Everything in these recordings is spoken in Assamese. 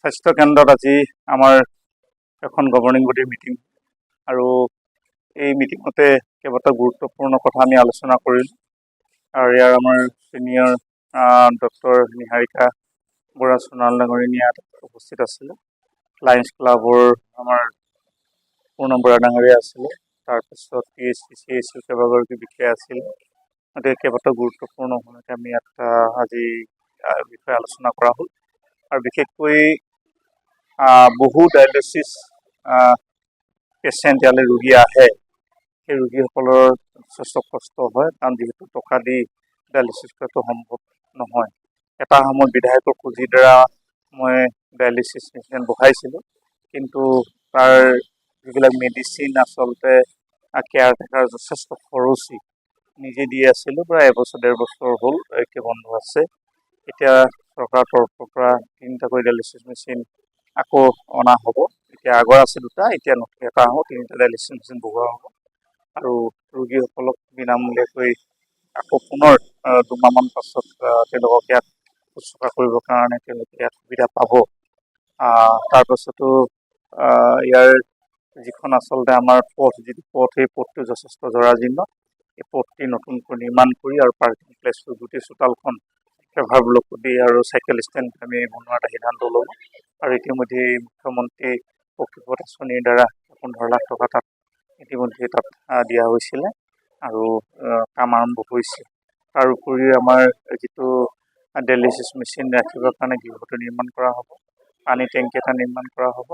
স্বাস্থ্য কেন্দ্ৰত আজি আমাৰ এখন গভৰ্ণিং বডিৰ মিটিং আৰু এই মিটিঙতে কেইবাটাও গুৰুত্বপূৰ্ণ কথা আমি আলোচনা কৰিলোঁ আৰু ইয়াৰ আমাৰ ছিনিয়ৰ ডক্টৰ নিহাৰিকা বৰা সোণাল ডাঙৰীয়া ইয়াত উপস্থিত আছিলে। লায়ন্স ক্লাবৰ আমাৰ পূৰ্ণ বৰা ডাঙৰীয়া আছিলে, তাৰপিছত PHC কেইবাগৰাকী বিষয়া আছিলে। গতিকে কেইবাটাও গুৰুত্বপূৰ্ণ ভূমিকা আমি ইয়াত আজি বিষয়ে আলোচনা কৰা হ'ল আৰু বিশেষকৈ বহু ডায়েলিচিছ পেচেণ্ট ইয়ালৈ ৰোগী আহে, সেই ৰোগীসকলৰ যথেষ্ট কষ্ট হয়, কাৰণ যিহেতু টকা দি ডায়েলিচিছ কৰাটো সম্ভৱ নহয়। এটা সময়ত বিধায়কৰ পুঁজিৰ দ্বাৰা মই ডায়েলিচিছ মেচিন বহাইছিলোঁ, কিন্তু তাৰ যিবিলাক মেডিচিন আচলতে কেয়াৰ টেকাৰ যথেষ্ট খৰচী, নিজে দি আছিলোঁ। প্ৰায় এবছৰ 1.5 বছৰ হ'ল এতিয়া বন্ধ আছে। এতিয়া চৰকাৰৰ তৰফৰ পৰা 3টাকৈ ডায়েলিচিছ মেচিন আকৌ অনা হ'ব। এতিয়া আগৰ আছে 2টা, এতিয়া নতুন এটা হ'ব, 3টা ডায়েলিচিছ মেচিন বহোৱা হ'ব আৰু ৰোগীসকলক বিনামূলীয়াকৈ আকৌ পুনৰ 2 মাহমান পাছত তেওঁলোকক ইয়াত শুশ্ৰূষা কৰিবৰ কাৰণে তেওঁলোকে ইয়াত সুবিধা পাব। তাৰপাছতো ইয়াৰ যিখন আচলতে আমাৰ পথ, যিটো পথ, সেই পথটো যথেষ্ট জৰাজীৰ্ণ। এই পথটি নতুনকৈ নিৰ্মাণ কৰি আৰু পাৰ্কিং প্লেচটো গোটেই চোতালখন এভাৰ ব্লক দি আৰু চাইকেল ষ্টেণ্ড আমি বনোৱাৰ এটা সিদ্ধান্ত ল'লোঁ আৰু ইতিমধ্যে মুখ্যমন্ত্ৰী পক্ষীপথ আঁচনিৰ দ্বাৰা 15 লাখ টকা তাত ইতিমধ্যে তাত দিয়া হৈছিলে আৰু কাম আৰম্ভ হৈছে। তাৰ উপৰিও আমাৰ যিটো ডায়েলিচিছ মেচিন ৰাখিবৰ কাৰণে গৃহটো নিৰ্মাণ কৰা হ'ব, পানী টেংকি এটা নিৰ্মাণ কৰা হ'ব।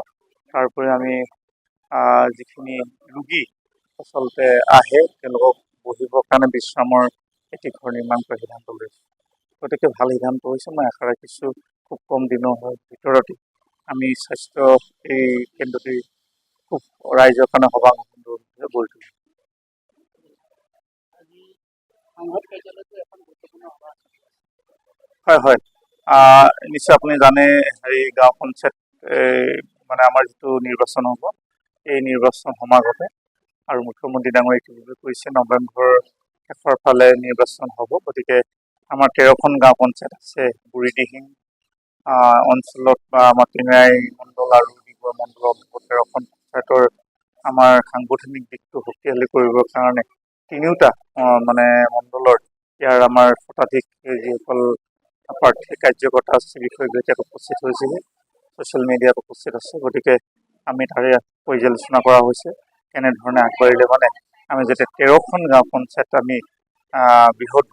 তাৰ উপৰি আমি যিখিনি ৰোগী আচলতে আহে তেওঁলোকক বহিবৰ কাৰণে বিশ্ৰামৰ এটি ঘৰ নিৰ্মাণ কৰাৰ সিদ্ধান্ত লৈছোঁ। গতিকে ভাল সিদ্ধান্ত হৈছে। মই আশা ৰাখিছোঁ খুব কম দিনৰ ভিতৰতে আমি স্বাস্থ্য এই কেন্দ্ৰটি খুব ৰাইজৰ কাৰণে সভাসমূহ গঢ়ি তুলিম। হয়, নিশ্চয় আপুনি জানে, গাঁও পঞ্চায়ত মানে আমাৰ যিটো নিৰ্বাচন হ'ব, এই নিৰ্বাচন সমাগতে আৰু মুখ্যমন্ত্ৰী ডাঙৰীয়াই ইতিমধ্যে কৈছে নৱেম্বৰৰ শেষৰ ফালে নিৰ্বাচন হ'ব। গতিকে আমাৰ 13খন গাঁও পঞ্চায়ত আছে বুঢ়ীদিহিং অঞ্চলত বা আমাৰ টিঙাই মণ্ডল আৰু ডিগবৈ মণ্ডলৰ 13খন পঞ্চায়তৰ আমাৰ সাংগঠনিক দিশটো শক্তিশালী কৰিবৰ কাৰণে 3টা মানে মণ্ডলৰ ইয়াৰ আমাৰ শতাধিক যিসকল প্ৰাৰ্থী কাৰ্যকৰ্তা আছে, বিষয়ববীয়া উপস্থিত হৈছেহি, ছ'চিয়েল মিডিয়াত উপস্থিত আছে। গতিকে আমি তাৰে পৰ্যালোচনা কৰা হৈছে, কেনেধৰণে আগবাঢ়িলে মানে আমি যাতে 13খন গাঁও পঞ্চায়ত আমি বৃহৎ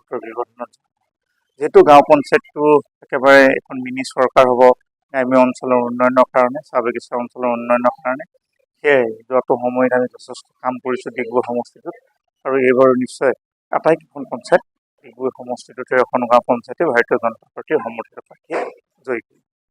যিহেতু গাঁও পঞ্চায়তটো একেবাৰে এখন মিনি চৰকাৰ হ'ব গ্ৰাম্য অঞ্চলৰ উন্নয়নৰ কাৰণে, চাহ বাগিচা অঞ্চলৰ উন্নয়নৰ কাৰণে। সেয়াই যোৱাটো সময়ত আমি যথেষ্ট কাম কৰিছোঁ ডিগবৈ সমষ্টিটোত আৰু এইবাৰ নিশ্চয় আটাইকেইখন পঞ্চায়ত ডিগবৈ সমষ্টিটোত 13খন গাঁও পঞ্চায়তে ভাৰতীয় জনতা পাৰ্টীৰ সমৰ্থিত প্ৰাৰ্থীয়ে জয়ী কৰিব।